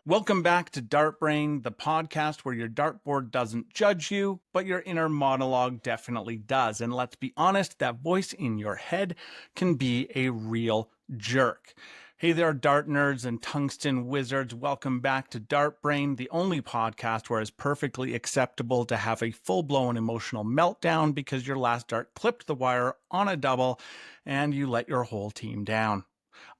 Welcome back to DartBrain, the podcast where your dartboard doesn't judge you, but your inner monologue definitely does. And let's be honest, that voice in your head can be a real jerk. Hey there, dart nerds and tungsten wizards. Welcome back to DartBrain, the only podcast where it's perfectly acceptable to have a full-blown emotional meltdown because your last dart clipped the wire on a double and you let your whole team down.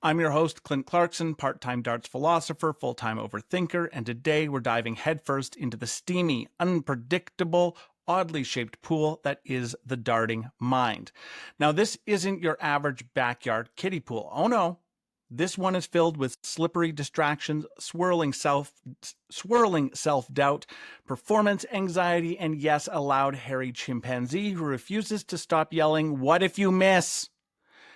I'm your host, Clint Clarkson, part-time darts philosopher, full-time overthinker, and today we're diving headfirst into the steamy, unpredictable, oddly shaped pool that is the darting mind. Now, this isn't your average backyard kiddie pool. Oh no. This one is filled with slippery distractions, swirling self-doubt, performance anxiety, and yes, a loud, hairy chimpanzee who refuses to stop yelling, "What if you miss?"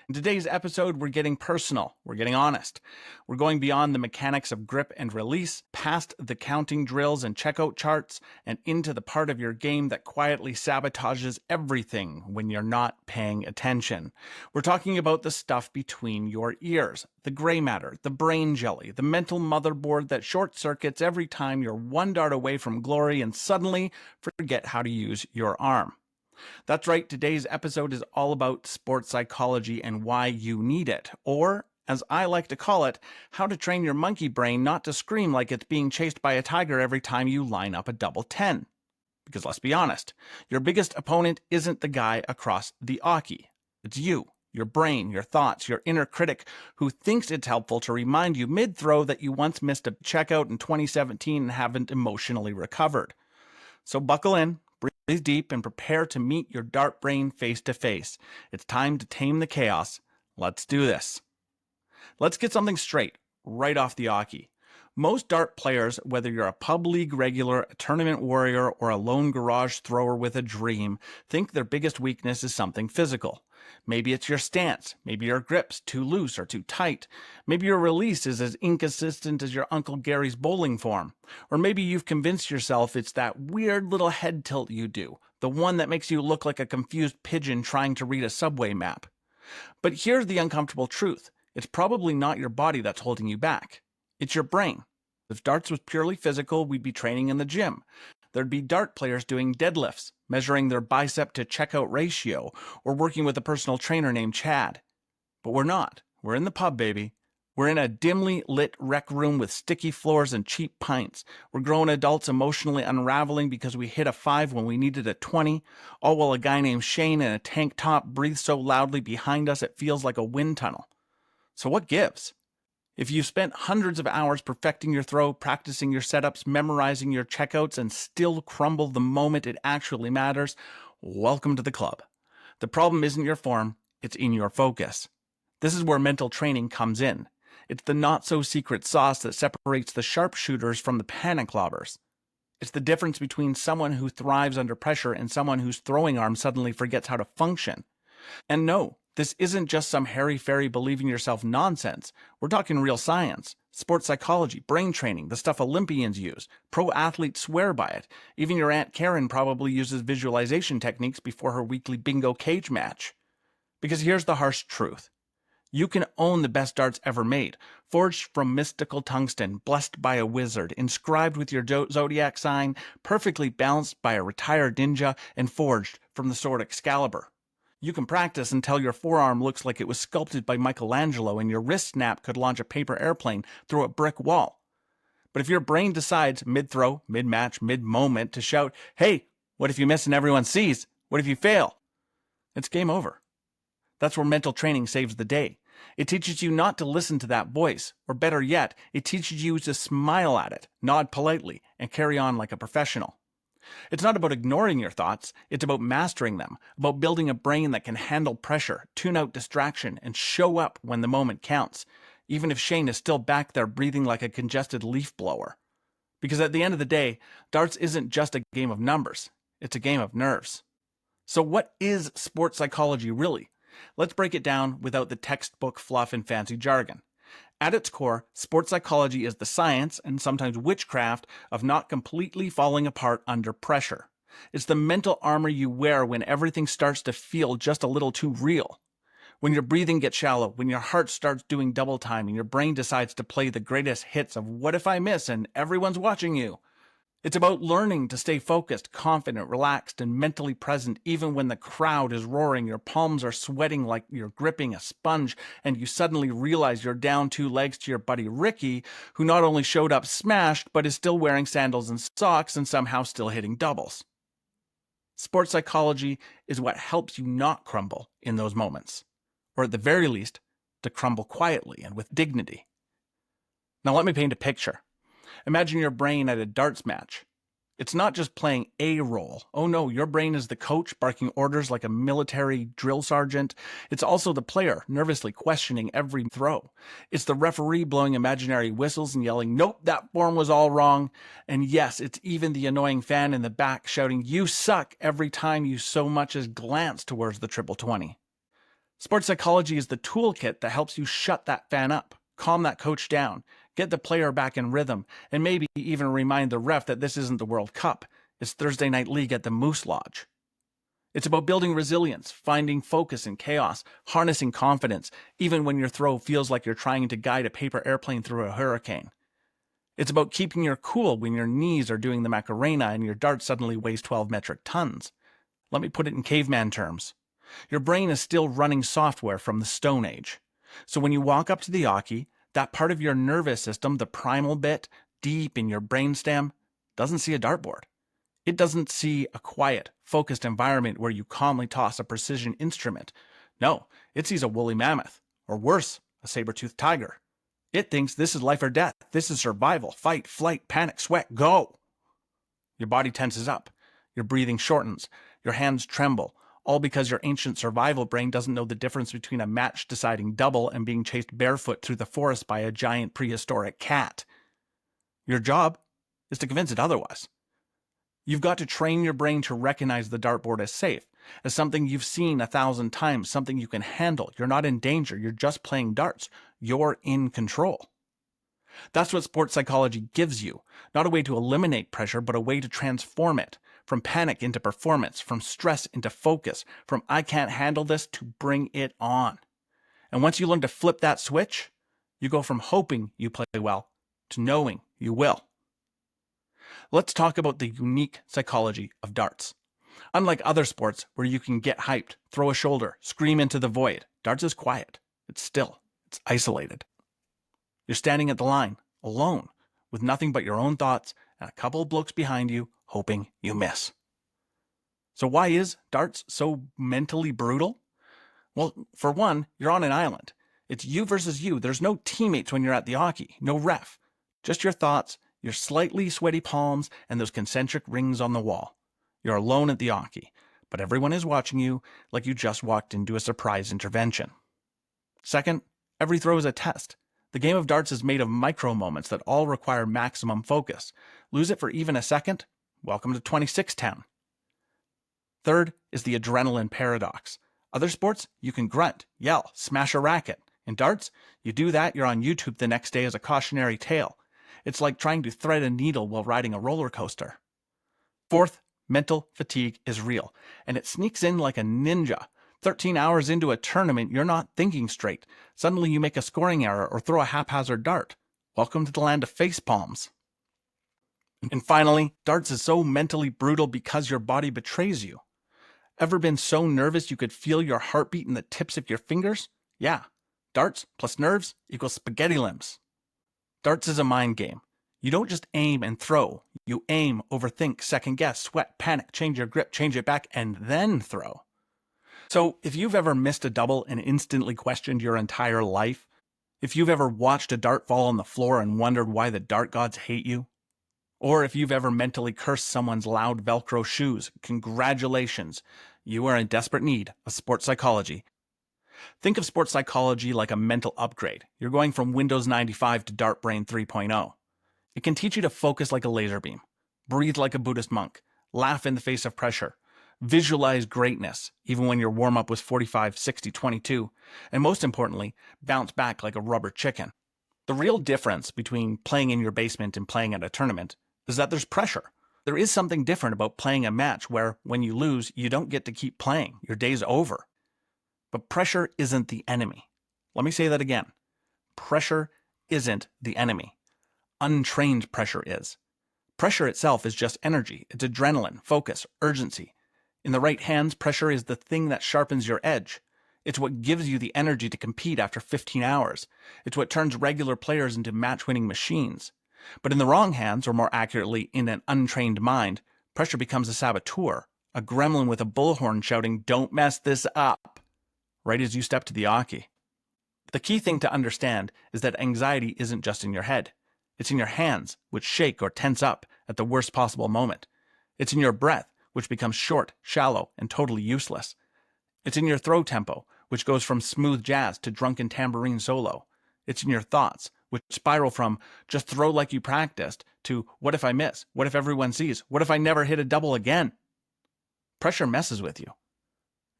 In today's episode, we're getting personal, we're getting honest. We're going beyond the mechanics of grip and release, past the counting drills and checkout charts, and into the part of your game that quietly sabotages everything when you're not paying attention. We're talking about the stuff between your ears, the gray matter, the brain jelly, the mental motherboard that short circuits every time you're one dart away from glory and suddenly forget how to use your arm. That's right, today's episode is all about sports psychology and why you need it, or, as I like to call it, how to train your monkey brain not to scream like it's being chased by a tiger every time you line up a double 10. Because let's be honest, your biggest opponent isn't the guy across the oche. It's you, your brain, your thoughts, your inner critic who thinks it's helpful to remind you mid-throw that you once missed a checkout in 2017 and haven't emotionally recovered. So buckle in. Breathe deep and prepare to meet your dart brain face to face. It's time to tame the chaos. Let's do this. Let's get something straight right off the oche. Most dart players, whether you're a pub league regular, a tournament warrior, or a lone garage thrower with a dream, think their biggest weakness is something physical. Maybe it's your stance. Maybe your grip's too loose or too tight. Maybe your release is as inconsistent as your Uncle Gary's bowling form. Or maybe you've convinced yourself it's that weird little head tilt you do, the one that makes you look like a confused pigeon trying to read a subway map. But here's the uncomfortable truth. It's probably not your body that's holding you back. It's your brain. If darts was purely physical, we'd be training in the gym. There'd be dart players doing deadlifts, measuring their bicep to checkout ratio, or working with a personal trainer named Chad. But we're not. We're in the pub, baby. We're in a dimly lit rec room with sticky floors and cheap pints. We're grown adults emotionally unraveling because we hit a 5 when we needed a 20, all while a guy named Shane in a tank top breathes so loudly behind us it feels like a wind tunnel. So what gives? If you've spent hundreds of hours perfecting your throw, practicing your setups, memorizing your checkouts, and still crumble the moment it actually matters, welcome to the club. The problem isn't your form, it's in your focus. This is where mental training comes in. It's the not-so-secret sauce that separates the sharpshooters from the panic lobbers. It's the difference between someone who thrives under pressure and someone whose throwing arm suddenly forgets how to function. And no, this isn't just some hairy-fairy believe-in-yourself nonsense. We're talking real science, sports psychology, brain training, the stuff Olympians use. Pro athletes swear by it. Even your Aunt Karen probably uses visualization techniques before her weekly bingo cage match. Because here's the harsh truth. You can own the best darts ever made, forged from mystical tungsten, blessed by a wizard, inscribed with your zodiac sign, perfectly balanced by a retired ninja, and forged from the sword Excalibur. You can practice until your forearm looks like it was sculpted by Michelangelo and your wrist snap could launch a paper airplane through a brick wall. But if your brain decides mid-throw, mid-match, mid-moment to shout, "Hey, what if you miss and everyone sees? What if you fail?" It's game over. That's where mental training saves the day. It teaches you not to listen to that voice, or better yet, it teaches you to smile at it, nod politely, and carry on like a professional. It's not about ignoring your thoughts, it's about mastering them, about building a brain that can handle pressure, tune out distraction, and show up when the moment counts, even if Shane is still back there breathing like a congested leaf blower. Because at the end of the day, darts isn't just a game of numbers, it's a game of nerves. So what is sports psychology really? Let's break it down without the textbook fluff and fancy jargon. At its core, sports psychology is the science, and sometimes witchcraft, of not completely falling apart under pressure. It's the mental armor you wear when everything starts to feel just a little too real. When your breathing gets shallow, when your heart starts doing double time and your brain decides to play the greatest hits of what if I miss and everyone's watching you. It's about learning to stay focused, confident, relaxed, and mentally present even when the crowd is roaring, your palms are sweating like you're gripping a sponge, and you suddenly realize you're down 2 legs to your buddy Ricky, who not only showed up smashed, but is still wearing sandals and socks and somehow still hitting doubles. Sports psychology is what helps you not crumble in those moments, or at the very least, to crumble quietly and with dignity. Now let me paint a picture. Imagine your brain at a darts match. It's not just playing a role. Oh no, your brain is the coach barking orders like a military drill sergeant. It's also the player nervously questioning every throw. It's the referee blowing imaginary whistles and yelling, "Nope, that form was all wrong." And yes, it's even the annoying fan in the back shouting, "You suck," every time you so much as glance towards the triple 20. Sports psychology is the toolkit that helps you shut that fan up, calm that coach down, get the player back in rhythm, and maybe even remind the ref that this isn't the World Cup. It's Thursday Night League at the Moose Lodge. It's about building resilience, finding focus in chaos, harnessing confidence, even when your throw feels like you're trying to guide a paper airplane through a hurricane. It's about keeping your cool when your knees are doing the Macarena and your dart suddenly weighs 12 metric tons. Let me put it in caveman terms. Your brain is still running software from the Stone Age. So when you walk up to the oche, that part of your nervous system, the primal bit, deep in your brainstem, doesn't see a dartboard. It doesn't see a quiet, focused environment where you calmly toss a precision instrument. No, it sees a woolly mammoth, or worse, a saber-toothed tiger. It thinks this is life or death. This is survival, fight, flight, panic, sweat, go. Your body tenses up. Your breathing shortens. Your hands tremble. All because your ancient survival brain doesn't know the difference between a match-deciding double and being chased barefoot through the forest by a giant prehistoric cat. Your job is to convince it otherwise. You've got to train your brain to recognize the dartboard as safe, as something you've seen 1,000 times, something you can handle. You're not in danger. You're just playing darts. You're in control. That's what sports psychology gives you. Not a way to eliminate pressure, but a way to transform it. From panic into performance, from stress into focus, from I can't handle this to bring it on. And once you learn to flip that switch, you go from hoping you play well to knowing you will. Let's talk about the unique psychology of darts. Unlike other sports where you can get hyped, throw a shoulder, scream into the void, darts is quiet. It's still. It's isolated. You're standing at the line, alone, with nothing but your own thoughts and a couple of blokes behind you hoping you miss. So why is darts so mentally brutal? Well, for one, you're on an island. It's you versus you. There's no teammates when you're at the oche, no ref. Just your thoughts, your slightly sweaty palms, and those concentric rings on the wall. You're alone at the oche, but everyone is watching you like you just walked into a surprise intervention. Second, every throw is a test. The game of darts is made of micro moments that all require maximum focus. Lose it for even a second? Welcome to 26 Town. Third is the adrenaline paradox. Other sports, you can grunt, yell, smash a racket. In darts, you do that, you're on YouTube the next day as a cautionary tale. It's like trying to thread a needle while riding a roller coaster. Fourth, mental fatigue is real, and it sneaks in like a ninja. 13 hours into a tournament, you're not thinking straight. Suddenly you make a scoring error or throw a haphazard dart. Welcome to the land of face palms. And finally, darts is so mentally brutal because your body betrays you. Ever been so nervous you could feel your heartbeat in the tips of your fingers? Yeah. Darts plus nerves equals spaghetti limbs. Darts is a mind game. You don't just aim and throw. You aim, overthink, second guess, sweat, panic, change your grip, change it back, and then throw. So if you've ever missed a double and instantly questioned your entire life, if you've ever watched a dart fall on the floor and wondered why the dart gods hate you, or if you've ever mentally cursed someone's loud Velcro shoes, congratulations, you are in desperate need of sports psychology. Think of sports psychology like a mental upgrade. You're going from Windows 95 to DartBrain 3.0. It can teach you to focus like a laser beam, breathe like a Buddhist monk, laugh in the face of pressure, visualize greatness, even when your warm-up was 45, 60, 22, and most importantly, bounce back like a rubber chicken. The real difference between playing in your basement and playing at a tournament is that there's pressure. There is something different about playing a match where, when you lose, you don't get to keep playing. Your day's over. But pressure isn't the enemy. Let me say that again. Pressure isn't the enemy. Untrained pressure is. Pressure itself is just energy. It's adrenaline, focus, urgency. In the right hands, pressure is the thing that sharpens your edge. It's what gives you the energy to compete after 15 hours. It's what turns regular players into match-winning machines. But in the wrong hands, or more accurately, in an untrained mind, pressure becomes a saboteur, a gremlin with a bullhorn shouting, "Don't mess this up," right as you step to the oche. The key thing to understand is that anxiety isn't just in your head. It's in your hands, which shake or tense up at the worst possible moment. It's in your breath, which becomes short, shallow, and totally useless. It's in your throw tempo, which goes from smooth jazz to drunken tambourine solo. It's in your thoughts, which spiral from just throw like you practiced to what if I miss? What if everyone sees? What if I never hit a double again? Pressure messes with you.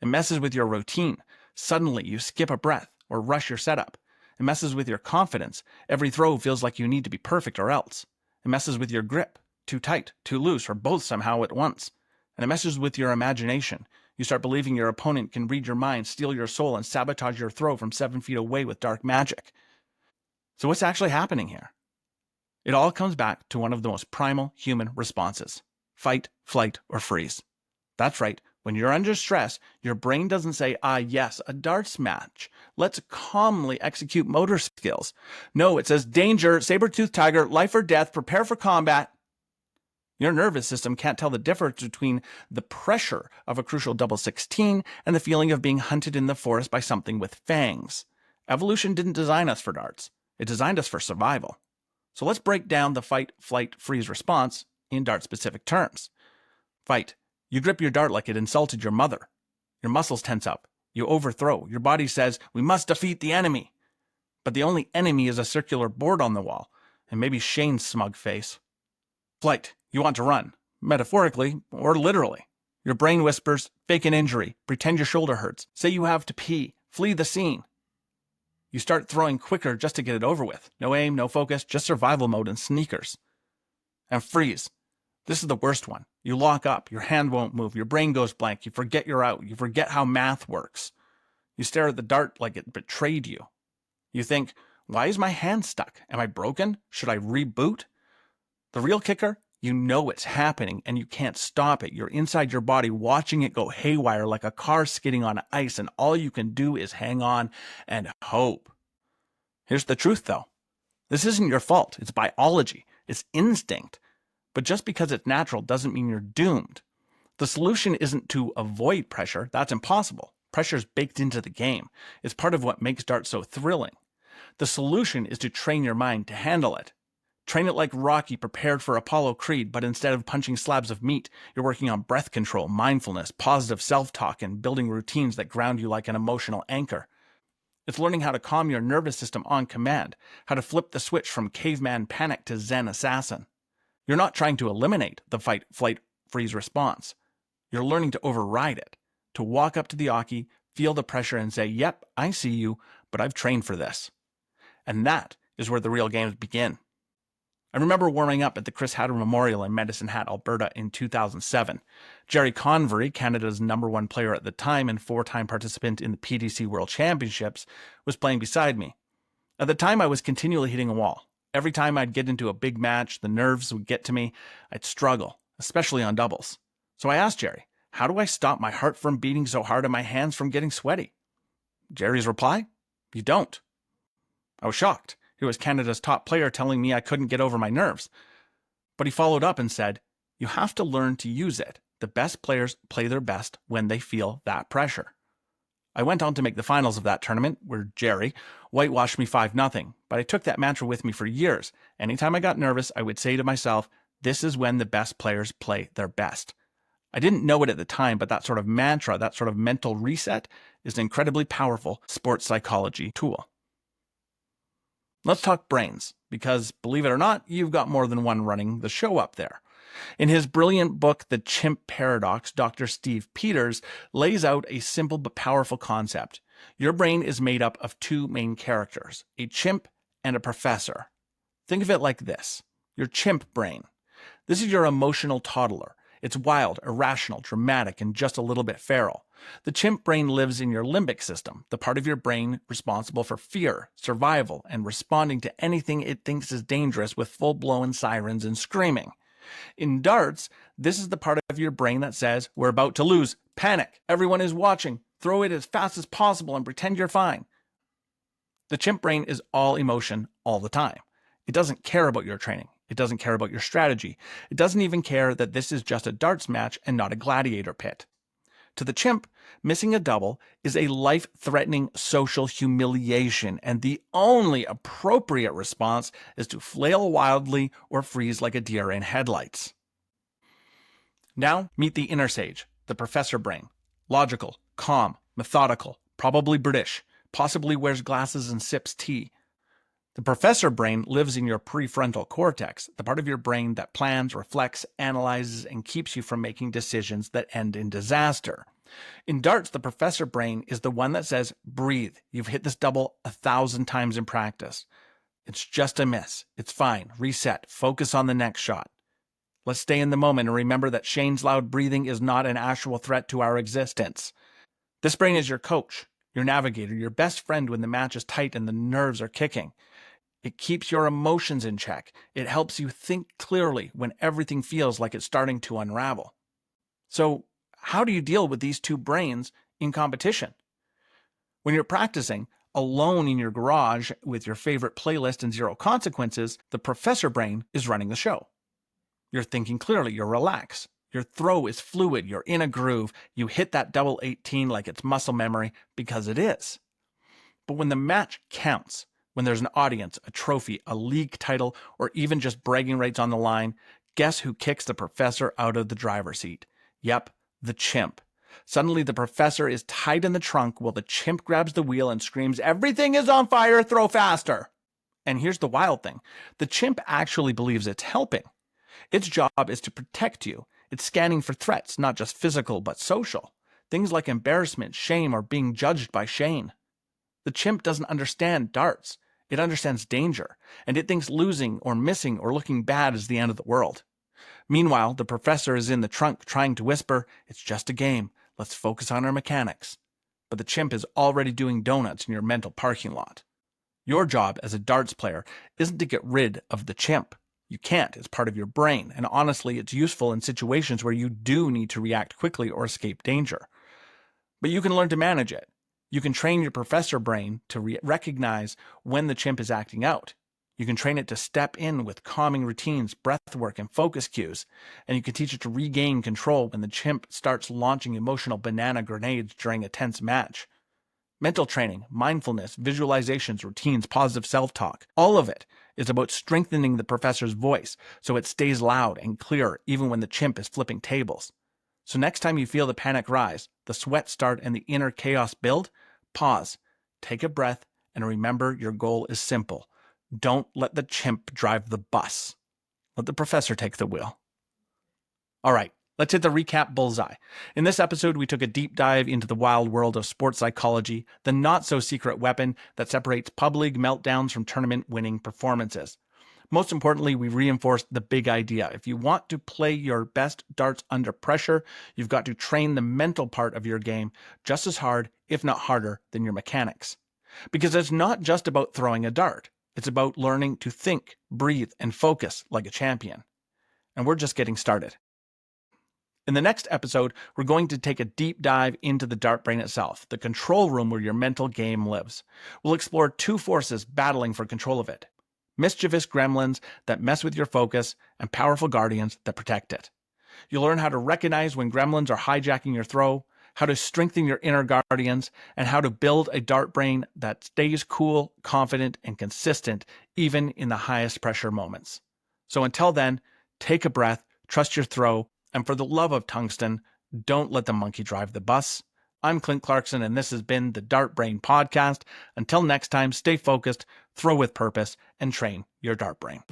It messes with your routine. Suddenly you skip a breath or rush your setup. It messes with your confidence. Every throw feels like you need to be perfect or else. It messes with your grip. Too tight, too loose, or both somehow at once. And it messes with your imagination. You start believing your opponent can read your mind, steal your soul, and sabotage your throw from 7 feet away with dark magic. So what's actually happening here? It all comes back to one of the most primal human responses: fight, flight, or freeze. That's right. When you're under stress, your brain doesn't say, yes, a darts match. Let's calmly execute motor skills. No, it says, danger, saber-toothed tiger, life or death, prepare for combat. Your nervous system can't tell the difference between the pressure of a crucial double 16 and the feeling of being hunted in the forest by something with fangs. Evolution didn't design us for darts. It designed us for survival. So let's break down the fight, flight, freeze response in dart-specific terms. Fight. You grip your dart like it insulted your mother. Your muscles tense up. You overthrow. Your body says, we must defeat the enemy. But the only enemy is a circular board on the wall, and maybe Shane's smug face. Flight. You want to run, metaphorically or literally. Your brain whispers, fake an injury, pretend your shoulder hurts, say you have to pee, flee the scene. You start throwing quicker just to get it over with. No aim, no focus, just survival mode and sneakers. And freeze. This is the worst one. You lock up, your hand won't move, your brain goes blank, you forget you're out, you forget how math works. You stare at the dart like it betrayed you. You think, why is my hand stuck? Am I broken? Should I reboot? The real kicker? You know it's happening and you can't stop it. You're inside your body watching it go haywire like a car skidding on ice, and all you can do is hang on and hope. Here's the truth though. This isn't your fault. It's biology. It's instinct. But just because it's natural doesn't mean you're doomed. The solution isn't to avoid pressure. That's impossible. Pressure's baked into the game. It's part of what makes dart so thrilling. The solution is to train your mind to handle it. Train it like Rocky prepared for Apollo Creed, but instead of punching slabs of meat, you're working on breath control, mindfulness, positive self-talk, and building routines that ground you like an emotional anchor. It's learning how to calm your nervous system on command, how to flip the switch from caveman panic to Zen assassin. You're not trying to eliminate the fight, flight, freeze response. You're learning to override it, to walk up to the oche, feel the pressure, and say, yep, I see you, but I've trained for this. And that is where the real games begin. I remember warming up at the Chris Hatter Memorial in Medicine Hat, Alberta in 2007. Jerry Convery, Canada's #1 player at the time and 4-time participant in the PDC World Championships, was playing beside me. At the time, I was continually hitting a wall. Every time I'd get into a big match, the nerves would get to me. I'd struggle, especially on doubles. So I asked Jerry, how do I stop my heart from beating so hard and my hands from getting sweaty? Jerry's reply, you don't. I was shocked. He was Canada's top player telling me I couldn't get over my nerves. But he followed up and said, you have to learn to use it. The best players play their best when they feel that pressure. I went on to make the finals of that tournament, where Jerry whitewashed me 5-0, but I took that mantra with me for years. Anytime I got nervous, I would say to myself, this is when the best players play their best. I didn't know it at the time, but that sort of mantra, that sort of mental reset, is an incredibly powerful sports psychology tool. Let's talk brains, because believe it or not, you've got more than one running the show up there. In his brilliant book, The Chimp Paradox, Dr. Steve Peters lays out a simple but powerful concept. Your brain is made up of 2 main characters, a chimp and a professor. Think of it like this. Your chimp brain. This is your emotional toddler. It's wild, irrational, dramatic, and just a little bit feral. The chimp brain lives in your limbic system, the part of your brain responsible for fear, survival, and responding to anything it thinks is dangerous with full-blown sirens and screaming. In darts, this is the part of your brain that says, we're about to lose, panic, everyone is watching, throw it as fast as possible and pretend you're fine. The chimp brain is all emotion all the time. It doesn't care about your training. It doesn't care about your strategy. It doesn't even care that this is just a darts match and not a gladiator pit. To the chimp, missing a double is a life-threatening social humiliation, and the only appropriate response is to flail wildly or freeze like a deer in headlights. Now, meet the inner sage, the professor brain. Logical, calm, methodical, probably British, possibly wears glasses and sips tea. The professor brain lives in your prefrontal cortex, the part of your brain that plans, reflects, analyzes, and keeps you from making decisions that end in disaster. In darts, the professor brain is the one that says, breathe, you've hit this double 1,000 times in practice. It's just a miss. It's fine. Reset. Focus on the next shot. Let's stay in the moment and remember that Shane's loud breathing is not an actual threat to our existence. This brain is your coach, your navigator, your best friend when the match is tight and the nerves are kicking. It keeps your emotions in check. It helps you think clearly when everything feels like it's starting to unravel. So, how do you deal with these two brains in competition? When you're practicing alone in your garage with your favorite playlist and zero consequences, the professor brain is running the show. You're thinking clearly, you're relaxed. Your throw is fluid, you're in a groove, you hit that double 18 like it's muscle memory, because it is. But when the match counts, when there's an audience, a trophy, a league title, or even just bragging rights on the line, guess who kicks the professor out of the driver's seat? Yep, the chimp. Suddenly the professor is tied in the trunk while the chimp grabs the wheel and screams, "Everything is on fire, throw faster!" And here's the wild thing. The chimp actually believes it's helping. Its job is to protect you. It's scanning for threats, not just physical, but social. Things like embarrassment, shame, or being judged by Shane. The chimp doesn't understand darts. It understands danger, and it thinks losing or missing or looking bad is the end of the world. Meanwhile, the professor is in the trunk trying to whisper, "It's just a game. Let's focus on our mechanics." But the chimp is already doing donuts in your mental parking lot. Your job as a darts player isn't to get rid of the chimp. You can't. It's part of your brain, and honestly, it's useful in situations where you do need to react quickly or escape danger. But you can learn to manage it. You can train your professor brain to recognize when the chimp is acting out. You can train it to step in with calming routines, breath work, and focus cues. And you can teach it to regain control when the chimp starts launching emotional banana grenades during a tense match. Mental training, mindfulness, visualizations, routines, positive self-talk, all of it is about strengthening the professor's voice so it stays loud and clear even when the chimp is flipping tables. So next time you feel the panic rise, the sweat start, and the inner chaos build, pause, take a breath, and remember your goal is simple. Don't let the chimp drive the bus. Let the professor take the wheel. All right, let's hit the recap bullseye. In this episode, we took a deep dive into the wild world of sports psychology, the not-so-secret weapon that separates pub league meltdowns from tournament-winning performances. Most importantly, we reinforced the big idea. If you want to play your best darts under pressure, you've got to train the mental part of your game just as hard, if not harder, than your mechanics. Because it's not just about throwing a dart. It's about learning to think, breathe, and focus like a champion. And we're just getting started. In the next episode, we're going to take a deep dive into the DartBrain itself, the control room where your mental game lives. We'll explore two forces battling for control of it: mischievous gremlins that mess with your focus, and powerful guardians that protect it. You'll learn how to recognize when gremlins are hijacking your throw, how to strengthen your inner guardians, and how to build a dart brain that stays cool, confident, and consistent even in the highest pressure moments. So until then, take a breath, trust your throw, and for the love of tungsten, don't let the monkey drive the bus. I'm Clint Clarkson, and this has been the DartBrain podcast. Until next time, stay focused, throw with purpose, and train your dart brain.